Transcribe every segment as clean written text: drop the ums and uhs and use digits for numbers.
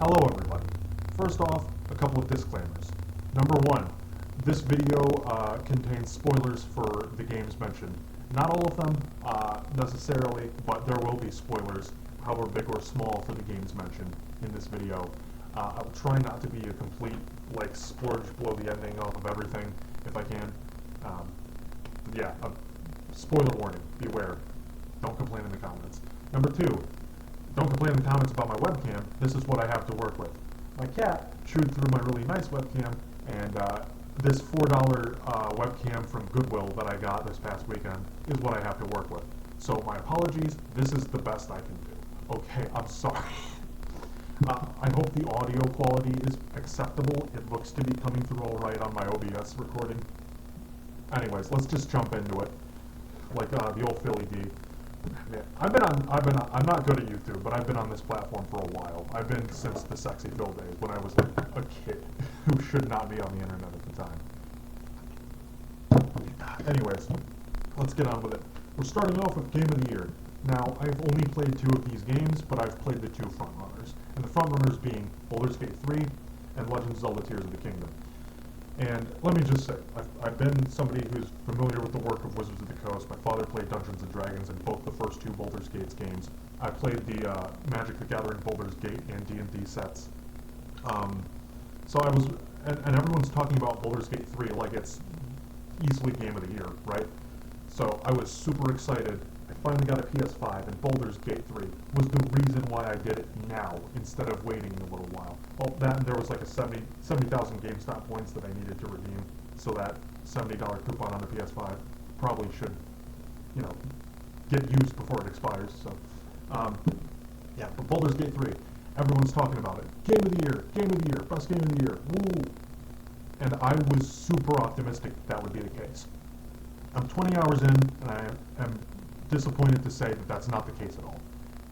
Hello everybody. First off, a couple of disclaimers. Number one, this video contains spoilers for the games mentioned. Not all of them necessarily, but there will be spoilers, however big or small, for the games mentioned in this video. I'll try not to be a complete, splurge blow the ending off of everything if I can. Spoiler warning, beware. Don't complain in the comments. Number two, don't complain in the comments about my webcam. This is what I have to work with. My cat chewed through my really nice webcam, and this $4 webcam from Goodwill that I got this past weekend is what I have to work with. So my apologies, this is the best I can do. Okay, I'm sorry. I hope the audio quality is acceptable. It looks to be coming through all right on my OBS recording. Anyways, let's just jump into it. Like the old Philly D. I'm not good at YouTube, but I've been on this platform for a while. I've been since the Sexy Phil days, when I was a kid who should not be on the internet at the time. Anyways, let's get on with it. We're starting off with Game of the Year. Now, I've only played 2 of these games, but I've played the 2 frontrunners. And the frontrunners being Baldur's Gate 3 and Legend of Zelda Tears of the Kingdom. And let me just say, I've been somebody who's familiar with the work of Wizards of the Coast. My father played Dungeons & Dragons in both the first 2 Baldur's Gate games. I played the Magic the Gathering Baldur's Gate and D&D sets. So I was, and everyone's talking about Baldur's Gate 3 like it's easily Game of the Year, right? So I was super excited. I finally got a PS5, and Baldur's Gate 3 was the reason why I did it now instead of waiting a little while. Well, that and there was like a 70,000 GameStop points that I needed to redeem, so that $70 coupon on the PS5 probably should, get used before it expires. So, but Baldur's Gate 3, everyone's talking about it. Game of the Year, best game of the year, woo! And I was super optimistic that would be the case. I'm 20 hours in, and I am disappointed to say that that's not the case at all.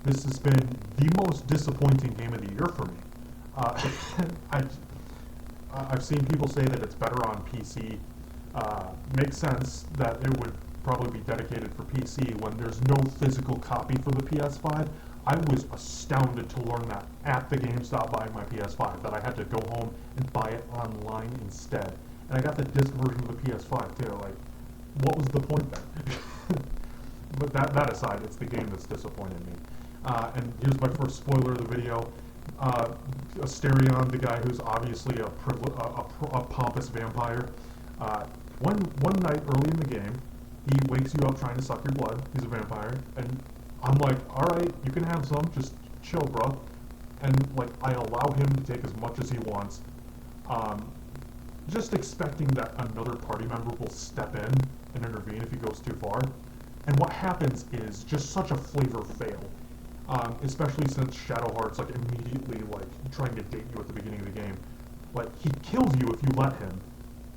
This has been the most disappointing game of the year for me. I've seen people say that it's better on PC. Makes sense that it would probably be dedicated for PC when there's no physical copy for the PS5. I was astounded to learn that at the GameStop buying my PS5, that I had to go home and buy it online instead. And I got the disc version of the PS5 too. What was the point then? But that aside, it's the game that's disappointed me. And here's my first spoiler of the video. Asterion, the guy who's obviously a pompous vampire, one night early in the game, he wakes you up trying to suck your blood. He's a vampire. And I'm like, alright, you can have some, just chill, bro. And I allow him to take as much as he wants. Just expecting that another party member will step in and intervene if he goes too far. And what happens is just such a flavor fail, especially since Shadow Heart's immediately trying to date you at the beginning of the game. He kills you if you let him,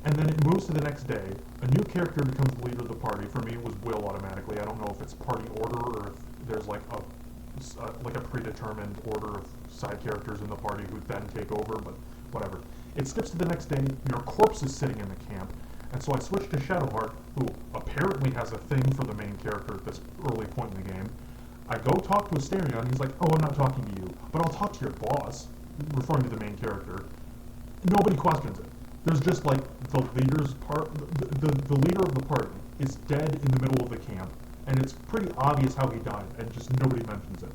and then it moves to the next day. A new character becomes the leader of the party. For me, it was Will automatically. I don't know if it's party order or if there's a predetermined order of side characters in the party who then take over, but whatever. It skips to the next day. Your corpse is sitting in the camp. And so I switched to Shadowheart, who apparently has a thing for the main character at this early point in the game. I go talk to Asterion, he's like, oh, I'm not talking to you, but I'll talk to your boss, referring to the main character. Nobody questions it. There's just the leader's part, the leader of the party is dead in the middle of the camp, and it's pretty obvious how he died, and just nobody mentions it.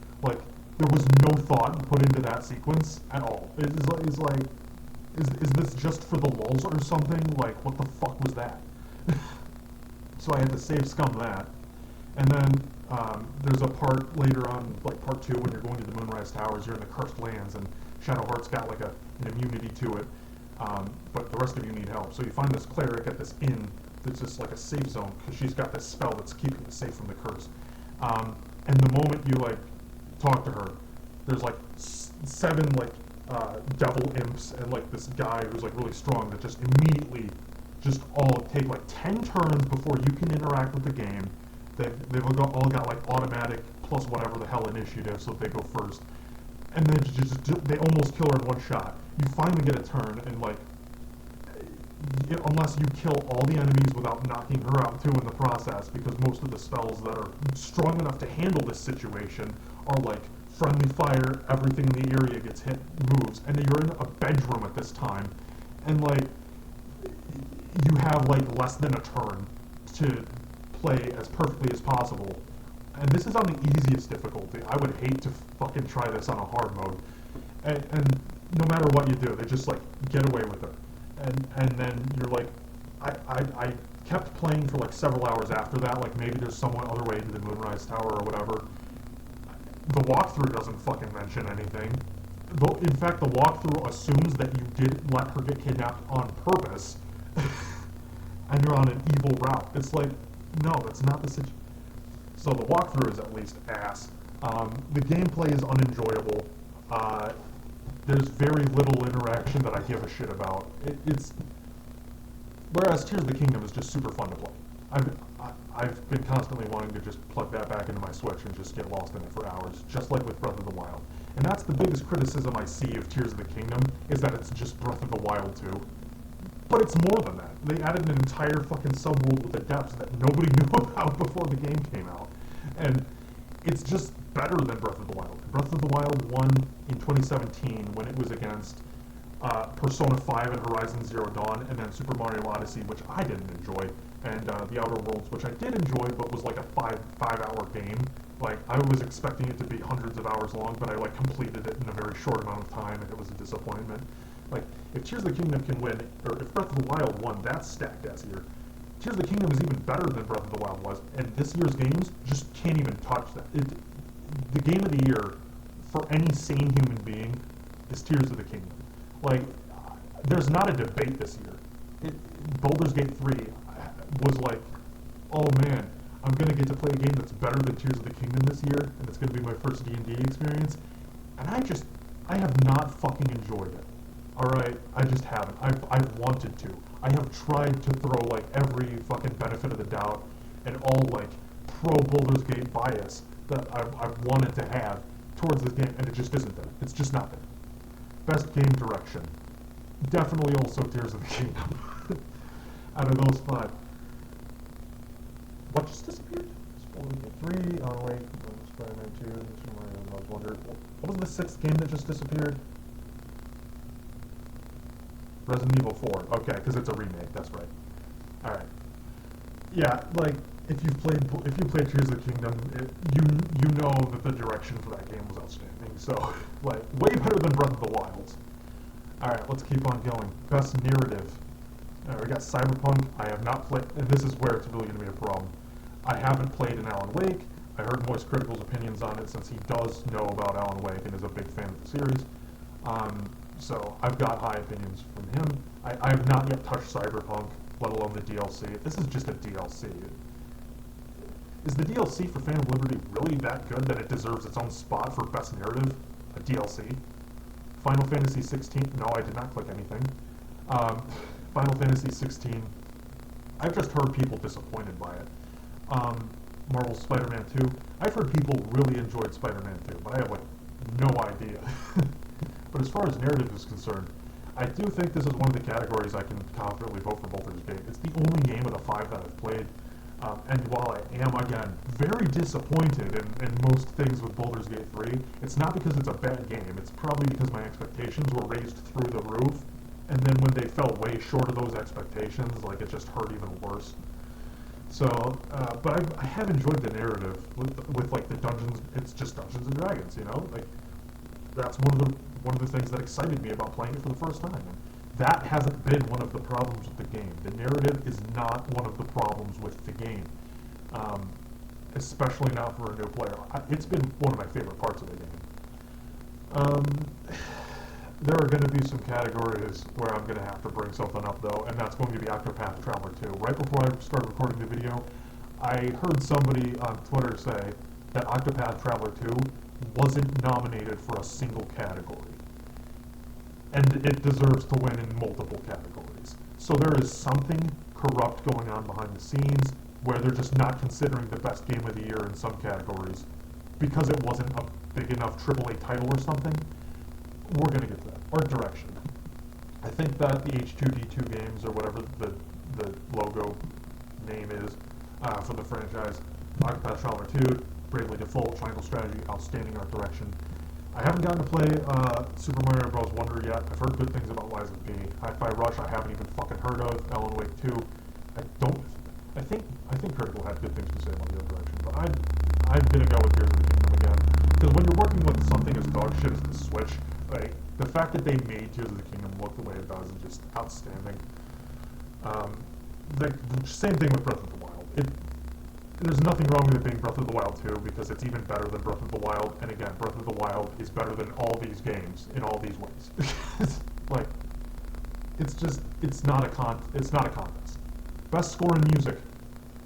There was no thought put into that sequence at all. Is this just for the lulz or something? What the fuck was that? So I had to save scum that. And then there's a part later on, part 2, when you're going to the Moonrise Towers, you're in the Cursed Lands, and Shadowheart's got an immunity to it, but the rest of you need help. So you find this cleric at this inn that's just a safe zone, because she's got this spell that's keeping it safe from the curse. And the moment you talk to her, there's 7 devil imps and this guy who's really strong that just immediately just all take 10 turns before you can interact with the game. They've all got automatic plus whatever the hell initiative, so they go first. And then they almost kill her in one shot. You finally get a turn, and unless you kill all the enemies without knocking her out too in the process, because most of the spells that are strong enough to handle this situation are friendly fire, everything in the area gets hit, moves, and you're in a bedroom at this time, and like you have like less than a turn to play as perfectly as possible. And this is on the easiest difficulty. I would hate to fucking try this on a hard mode. And no matter what you do, they just like get away with it. And then you're like, I kept playing for like several hours after that. Like maybe there's some other way to the Moonrise Tower or whatever. The walkthrough doesn't fucking mention anything. Though, in fact, the walkthrough assumes that you did let her get kidnapped on purpose, and you're on an evil route. It's like, no, that's not the situation. So the walkthrough is at least ass. The gameplay is unenjoyable. There's very little interaction that I give a shit about. Whereas Tears of the Kingdom is just super fun to play. I've been constantly wanting to just plug that back into my Switch and just get lost in it for hours, just like with Breath of the Wild. And that's the biggest criticism I see of Tears of the Kingdom, is that it's just Breath of the Wild 2. But it's more than that. They added an entire fucking subworld with a depth that nobody knew about before the game came out. And it's just better than Breath of the Wild. Breath of the Wild won in 2017 when it was against Persona 5 and Horizon Zero Dawn, and then Super Mario Odyssey, which I didn't enjoy, and The Outer Worlds, which I did enjoy, but was like a five-hour game. Like, I was expecting it to be hundreds of hours long, but I like completed it in a very short amount of time, and it was a disappointment. Like, if Tears of the Kingdom can win, or if Breath of the Wild won, that's stacked ass year. Tears of the Kingdom is even better than Breath of the Wild was, and this year's games just can't even touch that. The game of the year for any sane human being is Tears of the Kingdom. Like, there's not a debate this year. Baldur's Gate 3 was like, oh man, I'm gonna get to play a game that's better than Tears of the Kingdom this year, and it's gonna be my first D&D experience, and I have not fucking enjoyed it. Alright, I just haven't. I've wanted to. I have tried to throw like every fucking benefit of the doubt and all like pro Baldur's Gate bias that I've wanted to have towards this game, and it just isn't there. It's just not there. Best game direction. Definitely also Tears of the Kingdom. Out of those 5. What just disappeared? Baldur's Gate 3, oh wait, Spider-Man 2, Super Mario Bros. Wonder. What was the 6th game that just disappeared? Resident Evil 4. Okay, because it's a remake. That's right. All right. Yeah, like if you played Tears of the Kingdom, you know that the direction for that game was outstanding. So like way better than Breath of the Wild. All right, let's keep on going. Best narrative. All right, we got Cyberpunk. I have not played, and this is where it's really going to be a problem. I haven't played an Alan Wake. I heard Moist Critical's opinions on it since he does know about Alan Wake and is a big fan of the series. So I've got high opinions from him. I have not yet touched Cyberpunk, let alone the DLC. This is just a DLC. Is the DLC for Phantom Liberty really that good that it deserves its own spot for best narrative? A DLC? Final Fantasy 16? No, I did not click anything. Final Fantasy 16. I've just heard people disappointed by it. Marvel's Spider-Man 2. I've heard people really enjoyed Spider-Man 2, but I have like no idea. But as far as narrative is concerned, I do think this is one of the categories I can confidently vote for Baldur's Gate. It's the only game of the 5 that I've played, and while I am, again, very disappointed in most things with Baldur's Gate 3, it's not because it's a bad game, it's probably because my expectations were raised through the roof, and then when they fell way short of those expectations, like, it just hurt even worse. So, but I have enjoyed the narrative with like, the dungeons. It's just Dungeons and Dragons, you know? Like, that's one of the things that excited me about playing it for the first time. And that hasn't been one of the problems with the game. The narrative is not one of the problems with the game, especially not for a new player. It's been one of my favorite parts of the game. There are going to be some categories where I'm going to have to bring something up, though, and that's going to be Octopath Traveler 2. Right before I started recording the video, I heard somebody on Twitter say that Octopath Traveler 2 wasn't nominated for a single category. And it deserves to win in multiple categories. So there is something corrupt going on behind the scenes where they're just not considering the best game of the year in some categories because it wasn't a big enough AAA title or something. We're going to get to that. Art direction. I think that the H2D2 games, or whatever the logo name is for the franchise, Octopath Traveler 2, Bravely Default, Triangle Strategy, outstanding art direction. I haven't gotten to play Super Mario Bros. Wonder yet. I've heard good things about Lies of P. Hi-Fi Rush I haven't even fucking heard of. Alan Wake 2. I think Critical had good things to say about the other direction, but I'm gonna go with Tears of the Kingdom again. Because when you're working with something as dog shit as the Switch, like, the fact that they made Tears of the Kingdom look the way it does is just outstanding. The same thing with Breath of the Wild. There's nothing wrong with it being Breath of the Wild 2 because it's even better than Breath of the Wild, and again, Breath of the Wild is better than all these games in all these ways. Like, it's not a contest. Best score in music.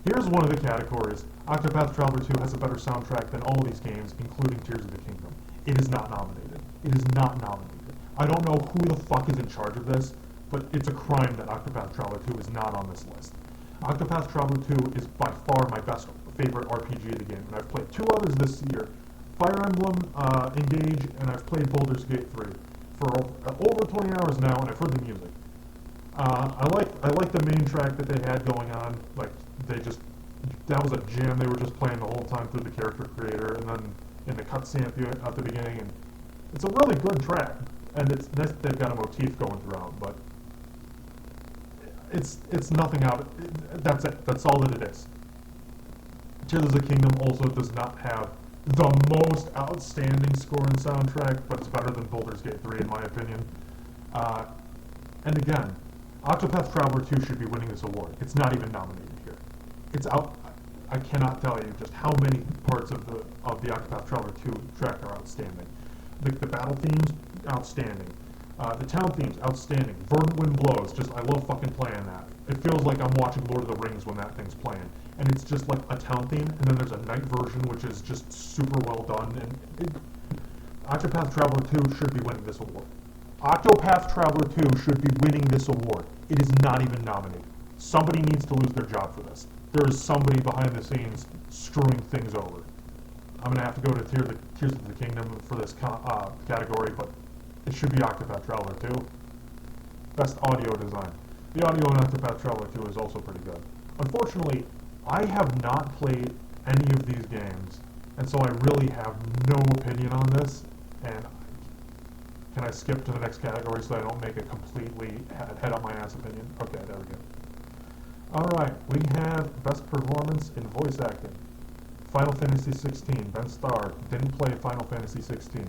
Here's one of the categories. Octopath Traveler 2 has a better soundtrack than all these games, including Tears of the Kingdom. It is not nominated. It is not nominated. I don't know who the fuck is in charge of this, but it's a crime that Octopath Traveler 2 is not on this list. Octopath Traveler 2 is by far my favorite RPG of the game, and I've played two others this year. Fire Emblem Engage, and I've played Baldur's Gate 3 for over 20 hours now, and I've heard the music. I like the main track that they had going on. Like, that was a jam they were just playing the whole time through the character creator, and then in the cutscene at the beginning, and it's a really good track. And they've got a motif going throughout, but it's nothing out. That's it. That's all that it is. Tears of the Kingdom also does not have the most outstanding score and soundtrack, but it's better than Baldur's Gate 3 in my opinion. And again, Octopath Traveler 2 should be winning this award. It's not even nominated here. It's out. I cannot tell you just how many parts of the Octopath Traveler 2 track are outstanding. The battle themes, outstanding. The town themes, outstanding. Verdant Wind Blows, I love fucking playing that. It feels like I'm watching Lord of the Rings when that thing's playing. And it's just like a town theme, and then there's a night version, which is just super well done. And Octopath Traveler 2 should be winning this award. Octopath Traveler 2 should be winning this award. It is not even nominated. Somebody needs to lose their job for this. There is somebody behind the scenes screwing things over. I'm going to have to go to Tears of the Kingdom for this category, but it should be Octopath Traveler 2. Best audio design. The audio in Octopath Traveler 2 is also pretty good. Unfortunately, I have not played any of these games, and so I really have no opinion on this. And can I skip to the next category so I don't make a completely head up my ass opinion? Okay, there we go. Alright, we have Best Performance in Voice Acting. Final Fantasy 16, Ben Starr, didn't play Final Fantasy 16.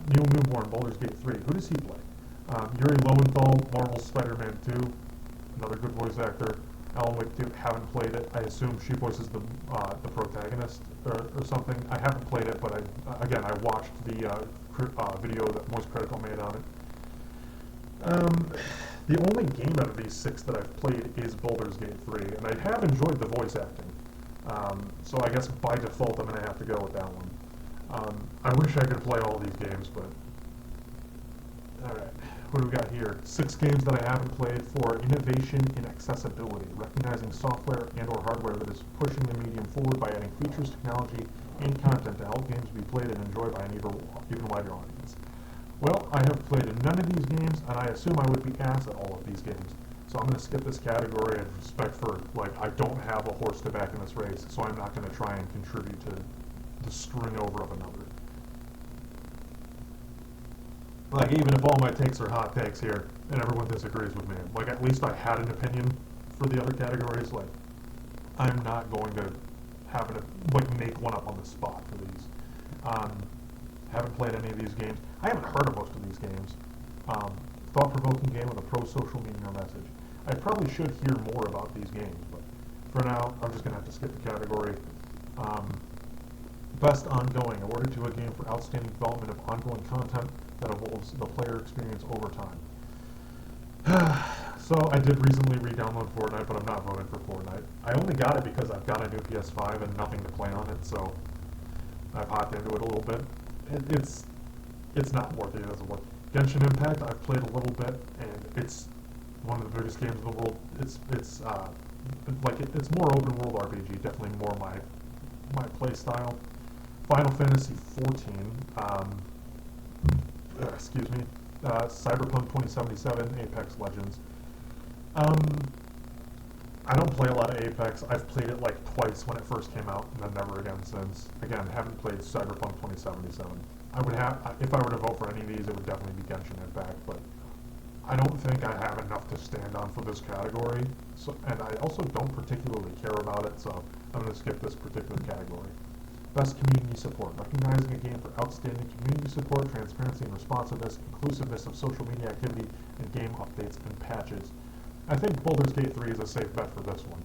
Neil Newborn, Baldur's Gate 3, who does he play? Yuri Lowenthal, Marvel's Spider-Man 2, another good voice actor. Alan Wake 2, haven't played it. I assume she voices the protagonist or something. I haven't played it, but I watched the video that Moist Critical made on it. The only game out of these 6 that I've played is Baldur's Gate 3, and I have enjoyed the voice acting. So I guess by default I'm going to have to go with that one. I wish I could play all these games, but... Alright, what do we got here? 6 games that I haven't played for innovation in accessibility, recognizing software and or hardware that is pushing the medium forward by adding features, technology, and content to help games be played and enjoyed by an even wider audience. Well, I have played in none of these games, and I assume I would be ass at all of these games. So I'm going to skip this category in respect for, I don't have a horse to back in this race, so I'm not going to try and contribute to the screwing over of another. Even if all my takes are hot takes here, and everyone disagrees with me, at least I had an opinion for the other categories, I'm not going to have make one up on the spot for these. Haven't played any of these games. I haven't heard of most of these games. Thought-provoking game with a pro-social meaning or message. I probably should hear more about these games, but for now, I'm just going to have to skip the category. Best Ongoing, awarded to a game for outstanding development of ongoing content that evolves the player experience over time. So I did recently re-download Fortnite, but I'm not voting for Fortnite. I only got it because I've got a new PS5 and nothing to play on it, so I've hopped into it a little bit. It's not worth it as a work. Genshin Impact, I've played a little bit, and it's one of the biggest games in the world. It's more open world RPG, definitely more my play style. Final Fantasy 14, Cyberpunk 2077, Apex Legends. I don't play a lot of Apex. I've played it like twice when it first came out, and then never again since. Again, haven't played Cyberpunk 2077. I would have, if I were to vote for any of these, it would definitely be Genshin Impact, but I don't think I have enough to stand on for this category, so, and I also don't particularly care about it, so I'm going to skip this particular category. Best community support, recognizing a game for outstanding community support, transparency and responsiveness, inclusiveness of social media activity, and game updates and patches. I think Baldur's Gate 3 is a safe bet for this one.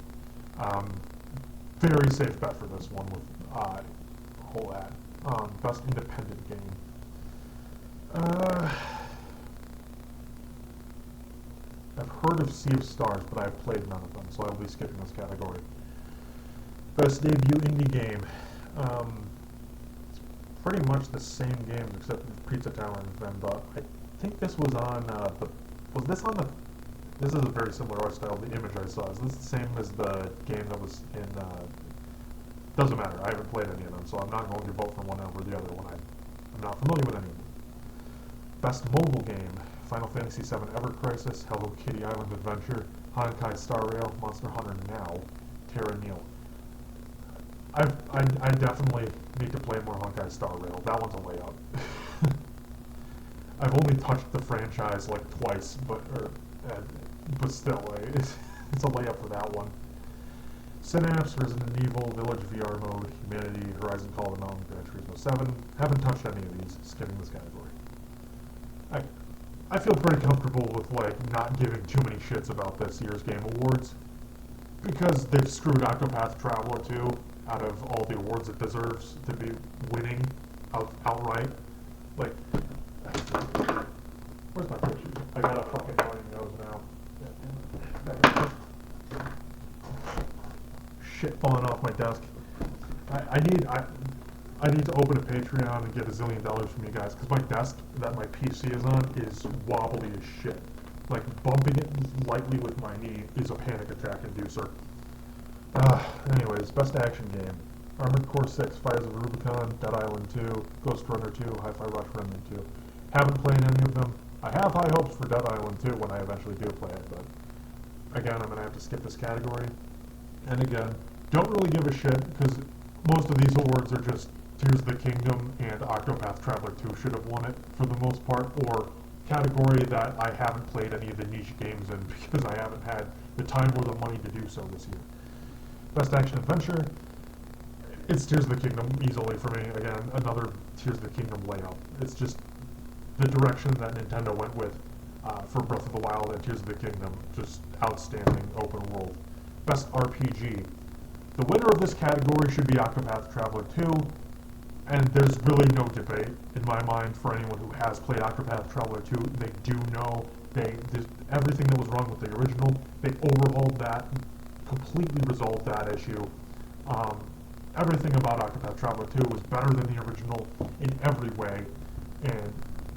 Very safe bet for this one with whole ad. Best independent game. I've heard of Sea of Stars, but I've played none of them, so I'll be skipping this category. Best debut indie game. It's pretty much the same games except Pizza Tower and Vendetta. I think this was on this is a very similar art style. The image I saw, is this the same as the game that was in, doesn't matter, I haven't played any of them, so I'm not going to vote for one over the other one. I'm not familiar with any of them. Best mobile game. Final Fantasy VII Ever Crisis, Hello Kitty Island Adventure, Honkai Star Rail, Monster Hunter Now, Terra Nil. I definitely need to play more Honkai Star Rail. That one's a layup. I've only touched the franchise like twice, but still, it's a layup for that one. Synapse, Resident Evil, Village VR Mode, Humanity, Horizon Call of the Mountain, Gran Turismo 7. Haven't touched any of these, skipping this category. I feel pretty comfortable with like not giving too many shits about this year's Game Awards because they've screwed Octopath Traveler 2 out of all the awards it deserves to be winning outright. Like, where's my tissue? I got a fucking running nose now. Shit falling off my desk. I need to open a Patreon and get $1 zillion from you guys because my desk that my PC is on is wobbly as shit. Like bumping it lightly with my knee is a panic attack inducer. Anyways, best action game. Armored Core 6, Fires of the Rubicon, Dead Island 2, Ghost Runner 2, Hi-Fi Rush Remnant 2. Haven't played any of them. I have high hopes for Dead Island 2 when I eventually do play it, but again, I'm going to have to skip this category. And again, don't really give a shit because most of these awards are just Tears of the Kingdom and Octopath Traveler 2 should have won it for the most part, or category that I haven't played any of the niche games in because I haven't had the time or the money to do so this year. Best Action Adventure, it's Tears of the Kingdom easily for me. Again, another Tears of the Kingdom layup. It's just the direction that Nintendo went with for Breath of the Wild and Tears of the Kingdom, just outstanding open world. Best RPG. The winner of this category should be Octopath Traveler 2, and there's really no debate in my mind for anyone who has played Octopath Traveler 2. They do know everything that was wrong with the original. They overhauled that, completely resolved that issue. Everything about Octopath Traveler 2 was better than the original in every way, and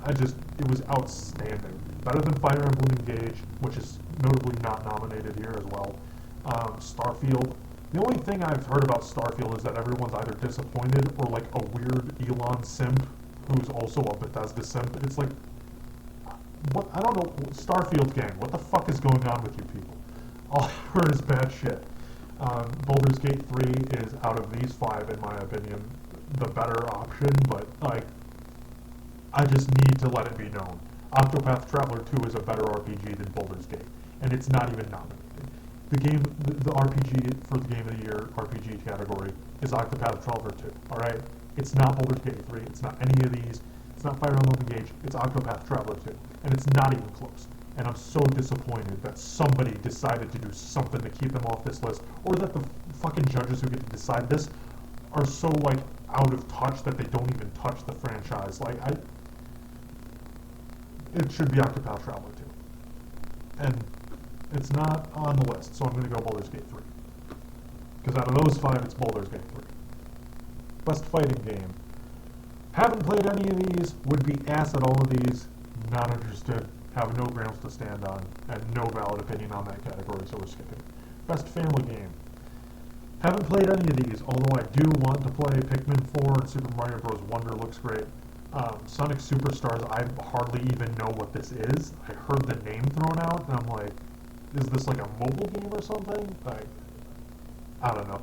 it was outstanding. Better than Fire Emblem Engage, which is notably not nominated here as well. Starfield. The only thing I've heard about Starfield is that everyone's either disappointed or like a weird Elon simp who's also a Bethesda simp. It's like, what? I don't know. Starfield gang, what the fuck is going on with you people? All I've heard is bad shit. Baldur's Gate 3 is, out of these 5, in my opinion, the better option, but like, I just need to let it be known. Octopath Traveler 2 is a better RPG than Baldur's Gate, and it's not even nominated. The RPG for the Game of the Year RPG category is Octopath Traveler 2, alright? It's not Baldur's Gate 3, it's not any of these, it's not Fire Emblem Engage, it's Octopath Traveler 2, and it's not even close. And I'm so disappointed that somebody decided to do something to keep them off this list, or that the fucking judges who get to decide this are so, like, out of touch that they don't even touch the franchise. Like, it should be Octopath Traveler 2. And it's not on the list, so I'm going to go Baldur's Gate 3. Because out of those 5, it's Baldur's Gate 3. Best fighting game. Haven't played any of these, would be ass at all of these, not interested, have no grounds to stand on, and no valid opinion on that category, so we're skipping. Best family game. Haven't played any of these, although I do want to play Pikmin 4 and Super Mario Bros. Wonder looks great. Sonic Superstars, I hardly even know what this is. I heard the name thrown out, and I'm like, is this like a mobile game or something? I don't know.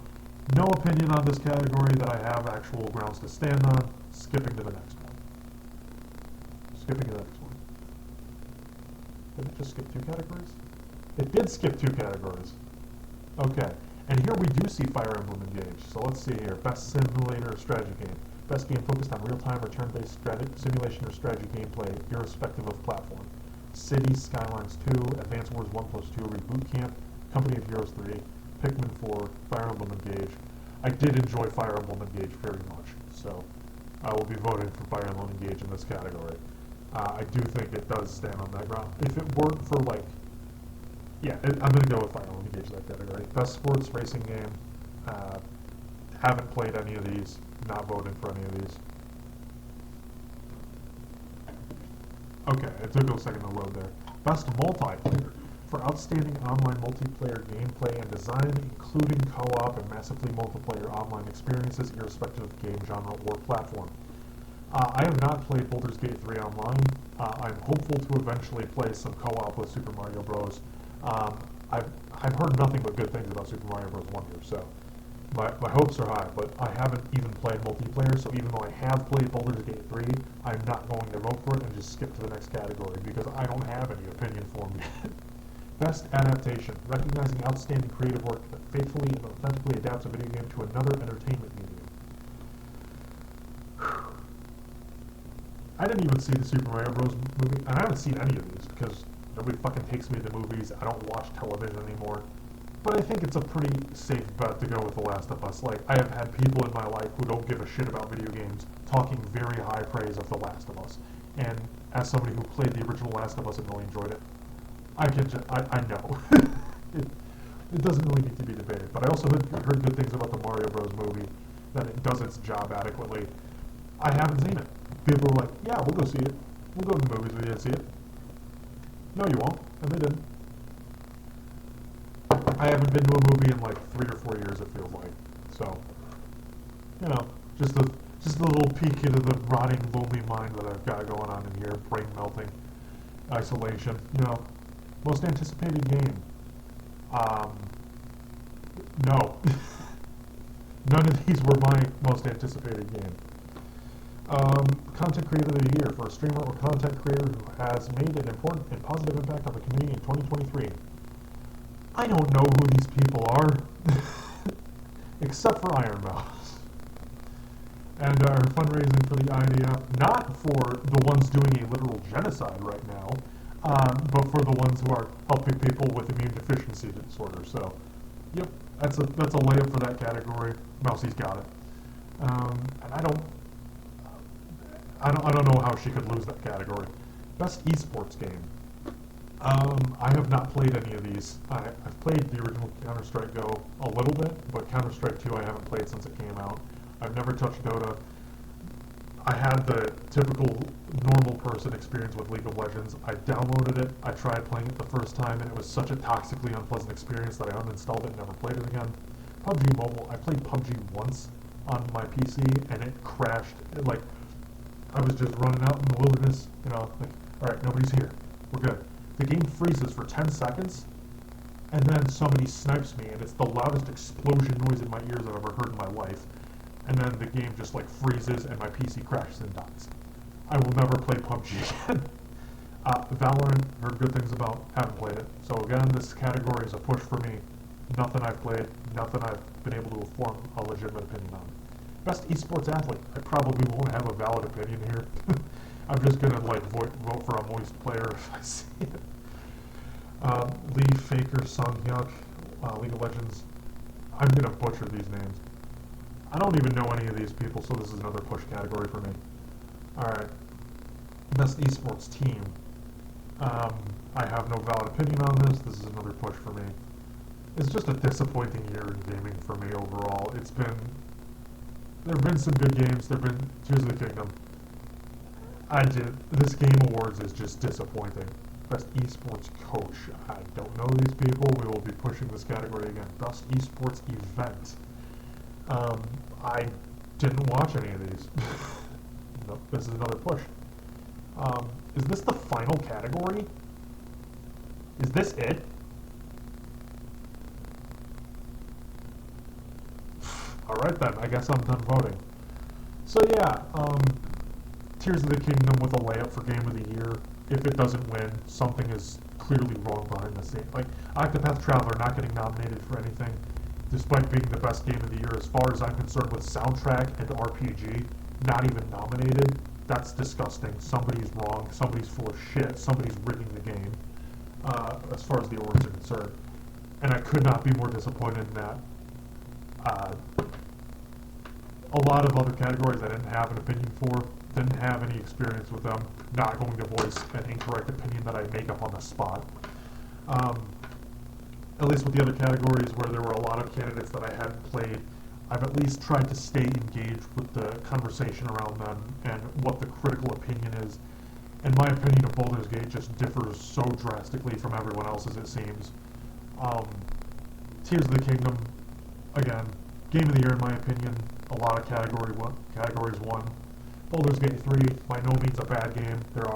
No opinion on this category that I have actual grounds to stand on. Skipping to the next one. Skipping to the next one. Did it just skip 2 categories? It did skip 2 categories. Okay. And here we do see Fire Emblem Engage. So let's see here. Best simulator or strategy game. Best game focused on real-time or turn-based simulation or strategy gameplay, irrespective of platform. Cities, Skylines 2, Advance Wars 1+2, Reboot Camp, Company of Heroes 3, Pikmin 4, Fire Emblem Engage. I did enjoy Fire Emblem Engage very much, so I will be voting for Fire Emblem Engage in this category. I do think it does stand on that ground. If it weren't for like, yeah, I'm going to go with Fire Emblem Engage in that category. Best sports racing game. Haven't played any of these. Not voting for any of these. Okay, it took a second to load there. Best multiplayer. For outstanding online multiplayer gameplay and design, including co-op and massively multiplayer online experiences, irrespective of game genre or platform. I have not played Baldur's Gate 3 online. I'm hopeful to eventually play some co-op with Super Mario Bros. I've heard nothing but good things about Super Mario Bros. Wonder, so my hopes are high, but I haven't even played multiplayer, so even though I have played Baldur's Gate 3, I'm not going to vote for it and just skip to the next category because I don't have any opinion formed yet. Best adaptation, recognizing outstanding creative work that faithfully and authentically adapts a video game to another entertainment medium. I didn't even see the Super Mario Bros. Movie, and I haven't seen any of these because nobody fucking takes me to movies. I don't watch television anymore. But I think it's a pretty safe bet to go with The Last of Us. Like, I have had people in my life who don't give a shit about video games talking very high praise of The Last of Us. And as somebody who played the original Last of Us and really enjoyed it, I know. it doesn't really need to be debated. But I also heard good things about the Mario Bros. Movie, that it does its job adequately. I haven't seen it. People are like, yeah, we'll go see it. We'll go to the movies with you and see it. No, you won't. And they didn't. I haven't been to a movie in like 3 or 4 years, it feels like. So, you know, just a little peek into the rotting, lonely mind that I've got going on in here. Brain melting. Isolation. You know, most anticipated game. No. None of these were my most anticipated game. Content Creator of the Year for a streamer or content creator who has made an important and positive impact on the community in 2023. I don't know who these people are, except for Iron Mouse. And are fundraising for the idea, not for the ones doing a literal genocide right now, but for the ones who are helping people with immune deficiency disorder. So, yep, that's a layup for that category. Mousie's got it. And I don't know how she could lose that category. Best esports game. I have not played any of these. I've played the original Counter-Strike Go a little bit, but Counter-Strike 2 I haven't played since it came out. I've never touched Dota. I had the typical normal person experience with League of Legends. I downloaded it, I tried playing it the first time, and it was such a toxically unpleasant experience that I uninstalled it and never played it again. PUBG Mobile, I played PUBG once on my PC, and it crashed. I was just running out in the wilderness, you know, like, alright, nobody's here. We're good. The game freezes for 10 seconds, and then somebody snipes me, and it's the loudest explosion noise in my ears I've ever heard in my life. And then the game just like freezes, and my PC crashes and dies. I will never play PUBG again. Valorant, heard good things about, haven't played it. So again, this category is a push for me. Nothing I've played, nothing I've been able to form a legitimate opinion on. Best esports athlete. I probably won't have a valid opinion here. I'm just gonna like vote for a moist player if I see it. Lee Faker, Sung Hyuk, League of Legends. I'm gonna butcher these names. I don't even know any of these people, so this is another push category for me. Alright. Best esports team. I have no valid opinion on this. This is another push for me. It's just a disappointing year in gaming for me overall. There have been some good games. There have been Tears of the Kingdom. This Game Awards is just disappointing. Best esports coach. I don't know these people. We will be pushing this category again. Best esports event. I didn't watch any of these. Nope, this is another push. Is this the final category? Is this it? Alright then, I guess I'm done voting. So yeah, Tears of the Kingdom with a layup for Game of the Year. If it doesn't win, something is clearly wrong behind the scenes. Like, Octopath Traveler not getting nominated for anything, despite being the best game of the year, as far as I'm concerned, with soundtrack and RPG, not even nominated. That's disgusting. Somebody's wrong. Somebody's full of shit. Somebody's rigging the game, as far as the awards are concerned. And I could not be more disappointed in that. A lot of other categories I didn't have an opinion for, didn't have any experience with them, not going to voice an incorrect opinion that I make up on the spot. At least with the other categories where there were a lot of candidates that I hadn't played, I've at least tried to stay engaged with the conversation around them and what the critical opinion is. And my opinion of Baldur's Gate just differs so drastically from everyone else's, it seems. Tears of the Kingdom, again, Game of the Year in my opinion, a lot of categories won. Baldur's Gate 3, by no means a bad game. There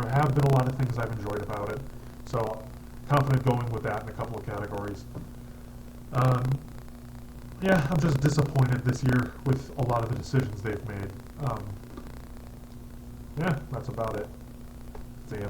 have been a lot of things I've enjoyed about it, so confident going with that in a couple of categories. Yeah, I'm just disappointed this year with a lot of the decisions they've made. Yeah, that's about it. See ya.